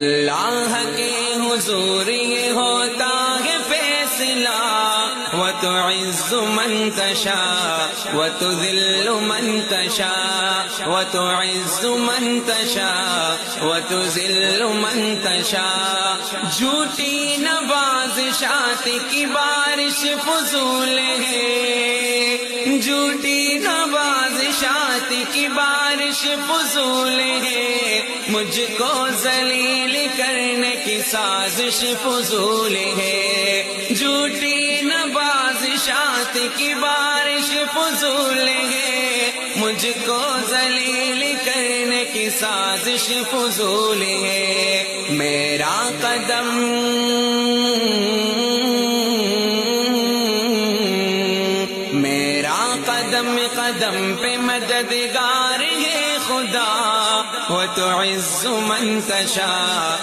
اللہ کے حضور یہ ہوتا ہے فیصلہ، وَتُعِزُّ مَن تَشَاءُ وَتُذِلُّ مَن تَشَاءُ وَتُعِزُّ مَن تَشَاءُ وَتُذِلُّ مَن تَشَاءُ۔ جھوٹی نوازشات کی بارش فضول ہے، جھوٹی نوازشات کی بارش فضول ہے، مجھ کو ذلیل کرنے کی سازش فضول ہے، جھوٹی نوازشات کی بارش فضول ہے، مجھ کو ذلیل کرنے کی سازش فضول ہے۔ میرا قدم قدم قدم پہ مددگار ہے خدا، وَتُعِزُّ مَن تَشَاءُ